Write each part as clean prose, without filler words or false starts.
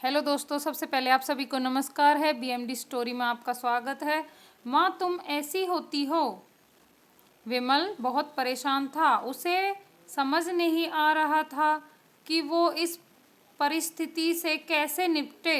Hello दोस्तों, सबसे पहले आप सभी को नमस्कार है। बीएमडी स्टोरी में आपका स्वागत है। माँ तुम ऐसी होती हो। विमल बहुत परेशान था। उसे समझ नहीं आ रहा था कि वो इस परिस्थिति से कैसे निपटे।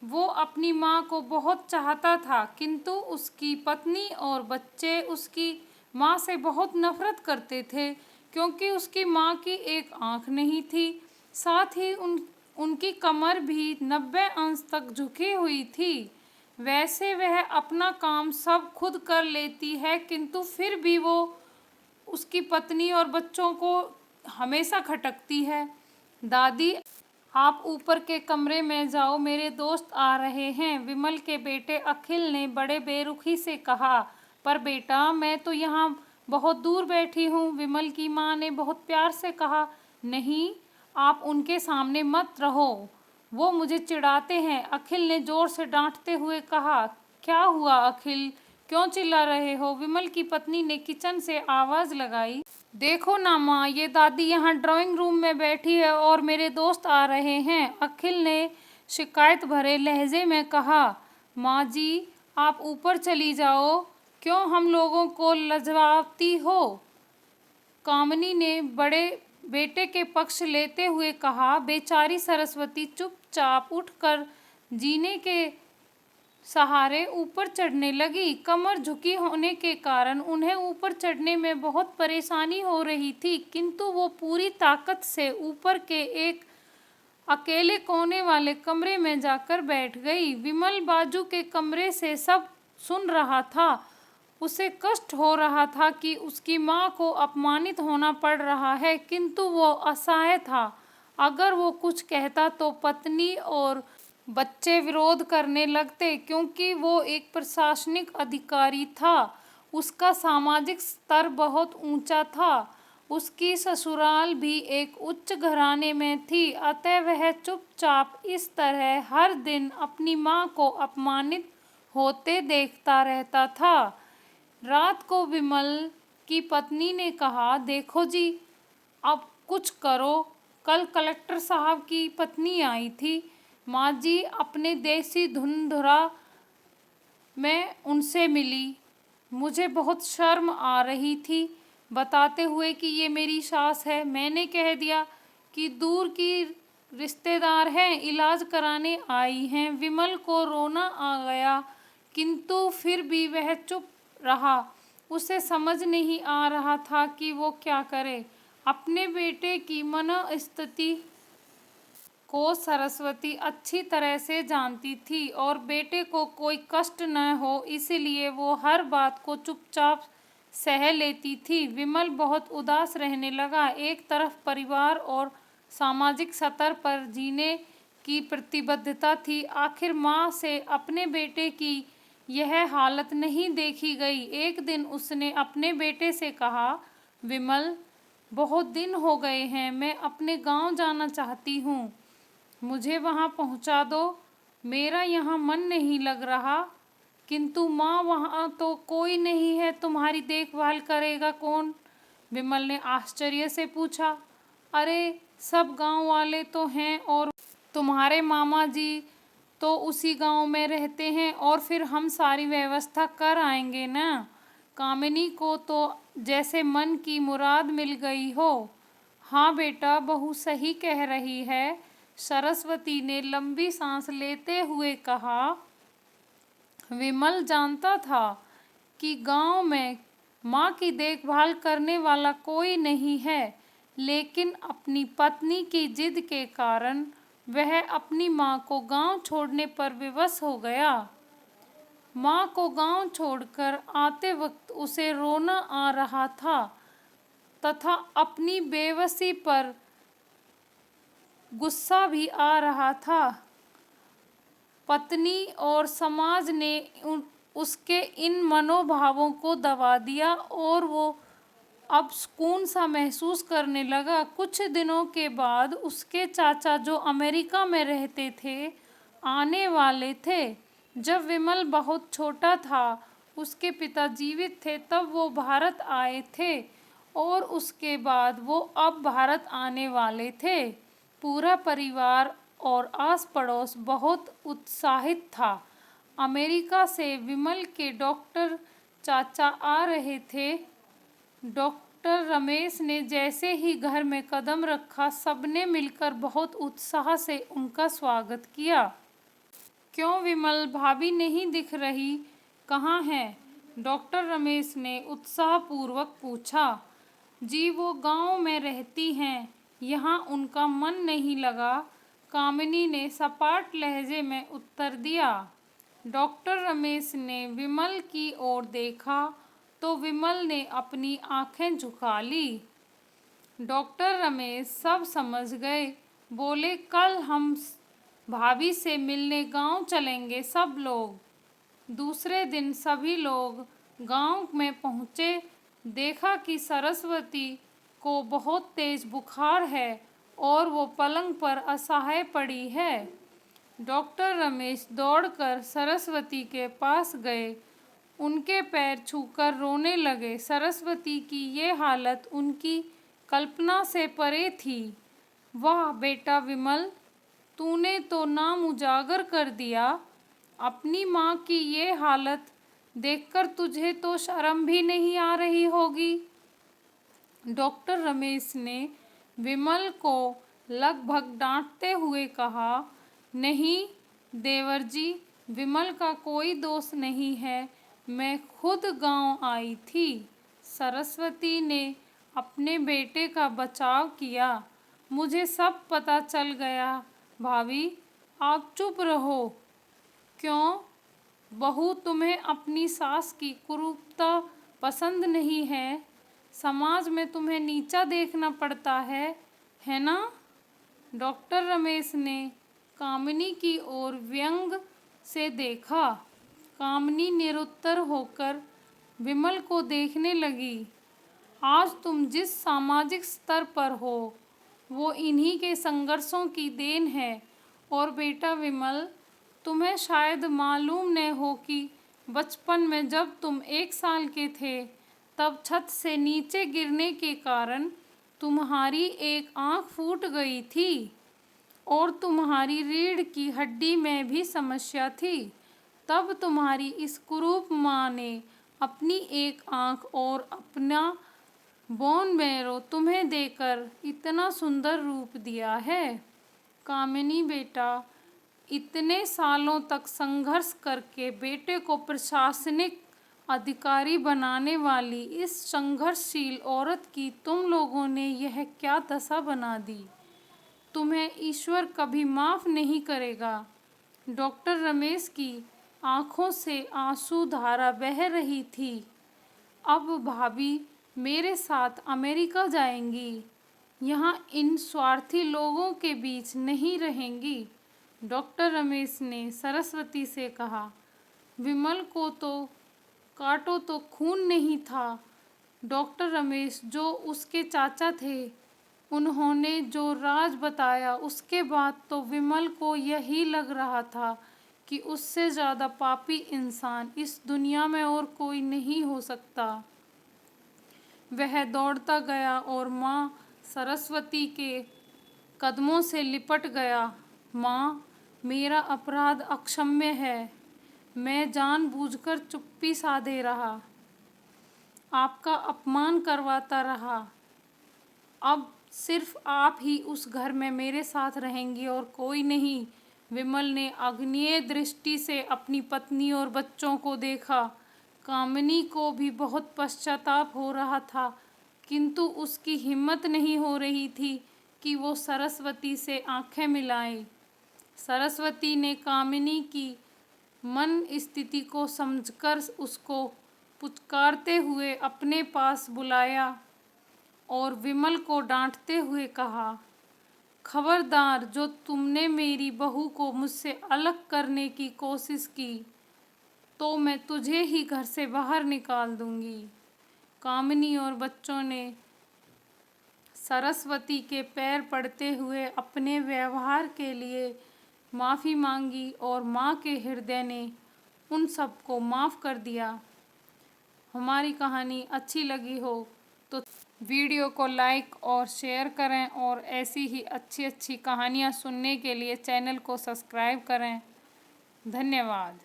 वो अपनी माँ को बहुत चाहता था, किंतु उसकी पत्नी और बच्चे उसकी माँ से बहुत नफरत करते थे, क्योंकि उसकी माँ की एक आँख नहीं थी। साथ ही उनकी कमर भी 90 अंश तक झुकी हुई थी। वैसे वह अपना काम सब खुद कर लेती है, किंतु फिर भी वो उसकी पत्नी और बच्चों को हमेशा खटकती है। दादी, आप ऊपर के कमरे में जाओ, मेरे दोस्त आ रहे हैं, विमल के बेटे अखिल ने बड़े बेरुखी से कहा। पर बेटा, मैं तो यहाँ बहुत दूर बैठी हूँ, विमल की माँ ने बहुत प्यार से कहा। नहीं, आप उनके सामने मत रहो, वो मुझे चिढ़ाते हैं, अखिल ने जोर से डांटते हुए कहा। क्या हुआ अखिल, क्यों चिल्ला रहे हो? विमल की पत्नी ने किचन से आवाज़ लगाई। देखो ना माँ, ये दादी यहाँ ड्राइंग रूम में बैठी है और मेरे दोस्त आ रहे हैं, अखिल ने शिकायत भरे लहजे में कहा। माँ जी, आप ऊपर चली जाओ, क्यों हम लोगों को लजवाती हो? कामिनी ने बड़े बेटे के पक्ष लेते हुए कहा। बेचारी सरस्वती चुपचाप उठकर जीने के सहारे ऊपर चढ़ने लगी। कमर झुकी होने के कारण उन्हें ऊपर चढ़ने में बहुत परेशानी हो रही थी, किंतु वो पूरी ताकत से ऊपर के एक अकेले कोने वाले कमरे में जाकर बैठ गई। विमल बाजू के कमरे से सब सुन रहा था। उसे कष्ट हो रहा था कि उसकी माँ को अपमानित होना पड़ रहा है, किंतु वो असहाय था। अगर वो कुछ कहता तो पत्नी और बच्चे विरोध करने लगते, क्योंकि वो एक प्रशासनिक अधिकारी था। उसका सामाजिक स्तर बहुत ऊंचा था। उसकी ससुराल भी एक उच्च घराने में थी, अतः वह चुपचाप इस तरह हर दिन अपनी माँ को अपमानित होते देखता रहता था। रात को विमल की पत्नी ने कहा, देखो जी, अब कुछ करो। कल कलेक्टर साहब की पत्नी आई थी। माँ जी अपने देसी धुंधुरा में उनसे मिली। मुझे बहुत शर्म आ रही थी बताते हुए कि ये मेरी सास है। मैंने कह दिया कि दूर की रिश्तेदार हैं, इलाज कराने आई हैं। विमल को रोना आ गया, किंतु फिर भी वह चुप रहा। उसे समझ नहीं आ रहा था कि वो क्या करे। अपने बेटे की मनोस्थिति को सरस्वती अच्छी तरह से जानती थी और बेटे को कोई कष्ट न हो, इसलिए वो हर बात को चुपचाप सह लेती थी। विमल बहुत उदास रहने लगा। एक तरफ परिवार और सामाजिक स्तर पर जीने की प्रतिबद्धता थी। आखिर माँ से अपने बेटे की यह हालत नहीं देखी गई। एक दिन उसने अपने बेटे से कहा, विमल, बहुत दिन हो गए हैं, मैं अपने गांव जाना चाहती हूँ, मुझे वहाँ पहुँचा दो। मेरा यहाँ मन नहीं लग रहा। किंतु माँ, वहाँ तो कोई नहीं है, तुम्हारी देखभाल करेगा कौन? विमल ने आश्चर्य से पूछा। अरे, सब गांव वाले तो हैं और तुम्हारे मामा जी तो उसी गांव में रहते हैं, और फिर हम सारी व्यवस्था कर आएंगे ना। कामिनी को तो जैसे मन की मुराद मिल गई हो। हाँ बेटा, बहू सही कह रही है, सरस्वती ने लंबी सांस लेते हुए कहा। विमल जानता था कि गांव में माँ की देखभाल करने वाला कोई नहीं है, लेकिन अपनी पत्नी की जिद के कारण वह अपनी माँ को गांव छोड़ने पर विवश हो गया। माँ को गांव छोड़कर आते वक्त उसे रोना आ रहा था तथा अपनी बेबसी पर गुस्सा भी आ रहा था। पत्नी और समाज ने उसके इन मनोभावों को दबा दिया और वो अब सुकून सा महसूस करने लगा। कुछ दिनों के बाद उसके चाचा, जो अमेरिका में रहते थे, आने वाले थे। जब विमल बहुत छोटा था, उसके पिता जीवित थे, तब वो भारत आए थे और उसके बाद वो अब भारत आने वाले थे। पूरा परिवार और आस पड़ोस बहुत उत्साहित था। अमेरिका से विमल के डॉक्टर चाचा आ रहे थे। डॉक्टर रमेश ने जैसे ही घर में कदम रखा, सबने मिलकर बहुत उत्साह से उनका स्वागत किया। क्यों विमल, भाभी नहीं दिख रही, कहाँ हैं? डॉक्टर रमेश ने उत्साहपूर्वक पूछा। जी, वो गांव में रहती हैं, यहाँ उनका मन नहीं लगा, कामिनी ने सपाट लहजे में उत्तर दिया। डॉक्टर रमेश ने विमल की ओर देखा तो विमल ने अपनी आंखें झुका ली। डॉक्टर रमेश सब समझ गए। बोले, कल हम भाभी से मिलने गांव चलेंगे सब लोग। दूसरे दिन सभी लोग गांव में पहुँचे। देखा कि सरस्वती को बहुत तेज बुखार है और वो पलंग पर असहाय पड़ी है। डॉक्टर रमेश दौड़कर सरस्वती के पास गए, उनके पैर छूकर रोने लगे। सरस्वती की ये हालत उनकी कल्पना से परे थी। वाह बेटा विमल, तूने तो नाम उजागर कर दिया। अपनी माँ की ये हालत देखकर तुझे तो शर्म भी नहीं आ रही होगी। डॉक्टर रमेश ने विमल को लगभग डांटते हुए कहा, नहीं देवर जी, विमल का कोई दोष नहीं है, मैं खुद गांव आई थी। सरस्वती ने अपने बेटे का बचाव किया। मुझे सब पता चल गया। भाभी, आप चुप रहो। क्यों बहू, तुम्हें अपनी सास की कुरूपता पसंद नहीं है? समाज में तुम्हें नीचा देखना पड़ता है ना? डॉक्टर रमेश ने कामिनी की ओर व्यंग से देखा। कामिनी निरुत्तर होकर विमल को देखने लगी। आज तुम जिस सामाजिक स्तर पर हो वो इन्हीं के संघर्षों की देन है। और बेटा विमल, तुम्हें शायद मालूम न हो कि बचपन में जब तुम 1 साल के थे, तब छत से नीचे गिरने के कारण तुम्हारी एक आँख फूट गई थी और तुम्हारी रीढ़ की हड्डी में भी समस्या थी। तब तुम्हारी इस कुरूप माँ ने अपनी एक आँख और अपना बोन मैरो तुम्हें देकर इतना सुंदर रूप दिया है। कामिनी बेटा, इतने सालों तक संघर्ष करके बेटे को प्रशासनिक अधिकारी बनाने वाली इस संघर्षशील औरत की तुम लोगों ने यह क्या दशा बना दी। तुम्हें ईश्वर कभी माफ़ नहीं करेगा। डॉक्टर रमेश की आंखों से आंसू धारा बह रही थी। अब भाभी मेरे साथ अमेरिका जाएंगी, यहाँ इन स्वार्थी लोगों के बीच नहीं रहेंगी। डॉक्टर रमेश ने सरस्वती से कहा। विमल को तो काटो तो खून नहीं था। डॉक्टर रमेश जो उसके चाचा थे, उन्होंने जो राज बताया, उसके बाद तो विमल को यही लग रहा था कि उससे ज़्यादा पापी इंसान इस दुनिया में और कोई नहीं हो सकता। वह दौड़ता गया और माँ सरस्वती के कदमों से लिपट गया। माँ, मेरा अपराध अक्षम्य है। मैं जानबूझकर चुप्पी साधे रहा, आपका अपमान करवाता रहा। अब सिर्फ आप ही उस घर में मेरे साथ रहेंगी और कोई नहीं। विमल ने अग्निय दृष्टि से अपनी पत्नी और बच्चों को देखा। कामिनी को भी बहुत पश्चाताप हो रहा था, किंतु उसकी हिम्मत नहीं हो रही थी कि वो सरस्वती से आंखें मिलाए। सरस्वती ने कामिनी की मन स्थिति को समझकर उसको पुचकारते हुए अपने पास बुलाया और विमल को डांटते हुए कहा, खबरदार, जो तुमने मेरी बहू को मुझसे अलग करने की कोशिश की तो मैं तुझे ही घर से बाहर निकाल दूंगी। कामिनी और बच्चों ने सरस्वती के पैर पड़ते हुए अपने व्यवहार के लिए माफ़ी मांगी और माँ के हृदय ने उन सबको माफ़ कर दिया। हमारी कहानी अच्छी लगी हो तो वीडियो को लाइक और शेयर करें और ऐसी ही अच्छी अच्छी कहानियाँ सुनने के लिए चैनल को सब्सक्राइब करें। धन्यवाद।